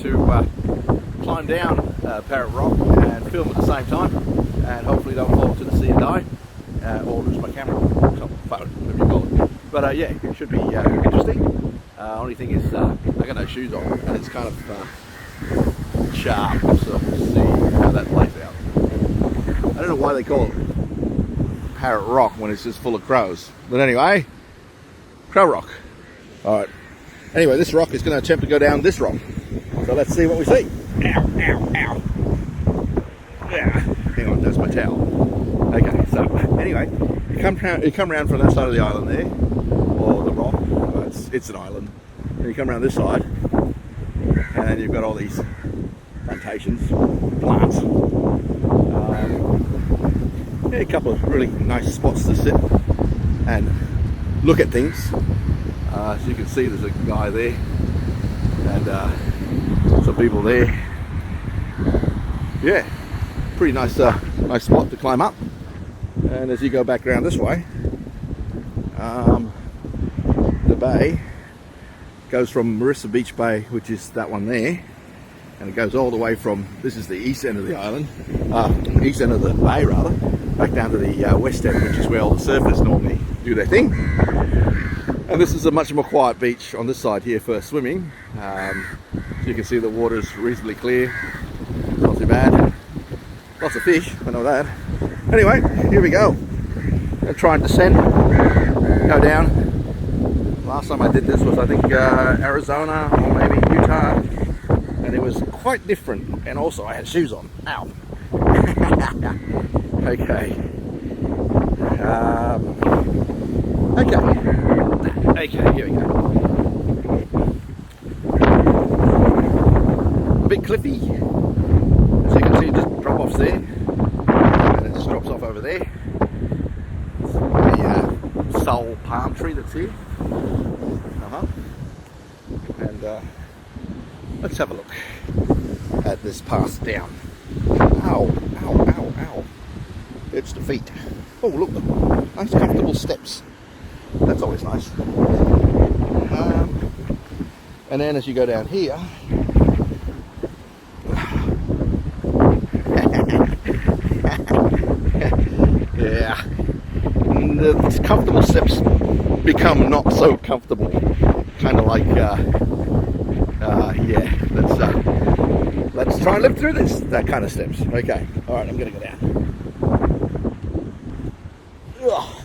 to climb down Parrot Rock and film at the same time, and hopefully don't fall to the sea and die, or lose my camera, so phone, whatever you call it. But yeah, it should be interesting. Only thing is, I got no shoes on, and it's kind of sharp, so we'll see how that plays out. I don't know why they call it Parrot Rock when it's just full of crows, but anyway, Crow Rock. All right. Anyway, this rock is going to attempt to go down this rock. So let's see what we see. Ow, ow, ow. Yeah. Hang on, that's my towel. Okay, so anyway, you come around from that side of the island there, or the rock. It's an island. And you come around this side, and you've got all these plantations, plants. Yeah, a couple of really nice spots to sit and look at things. As you can see, there's a guy there and some people there. Yeah, pretty nice nice spot to climb up. And as you go back around this way, the bay goes from Marissa Beach Bay, which is that one there, and it goes all the way from, this is the east end of the island, east end of the bay rather, back down to the west end, which is where all the surfers normally do their thing. And this is a much more quiet beach on this side here for swimming. So you can see the water's reasonably clear, not too bad. Lots of fish, I know that. Anyway, here we go. Gonna try and descend, go down. Last time I did this was, I think, Arizona or maybe Utah, and it was quite different. And also I had shoes on. Ow. Okay. Okay, here we go. A bit cliffy. As you can see, just drop offs there. And it just drops off over there. The sole palm tree that's here. And let's have a look at this path down. Ow, ow, ow, ow. It's the feet. Oh, look, nice comfortable steps. That's always nice. And then as you go down here, yeah, the comfortable steps become not so comfortable. Kind of like, yeah, let's try and live through this. That kind of steps. Okay, all right, I'm gonna go down. Ugh.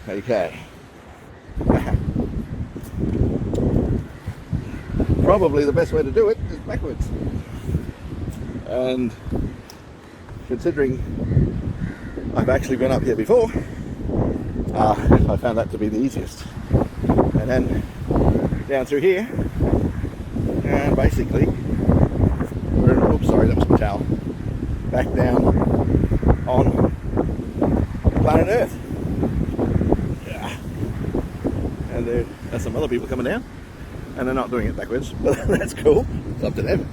Okay. Probably the best way to do it is backwards. And considering I've actually been up here before, I found that to be the easiest. And then down through here, and basically, oops, sorry, that was my towel. Back down on planet Earth. And there's some other people coming down, and they're not doing it backwards, but that's cool. It's up to them.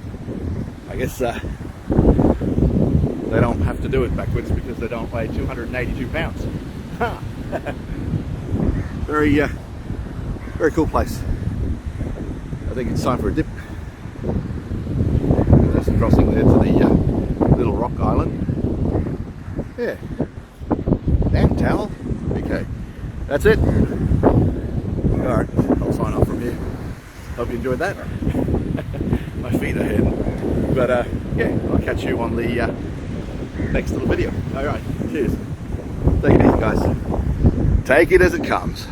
I guess they don't have to do it backwards because they don't weigh 282 pounds. Very, very cool place. I think it's time for a dip. There's a crossing there to the little rock island. Yeah. Damn towel. Okay. That's it. Alright, I'll sign off from here. Hope you enjoyed that. My feet are hurting. But yeah, I'll catch you on the next little video. Alright, cheers. Take it easy, guys. Take it as it comes.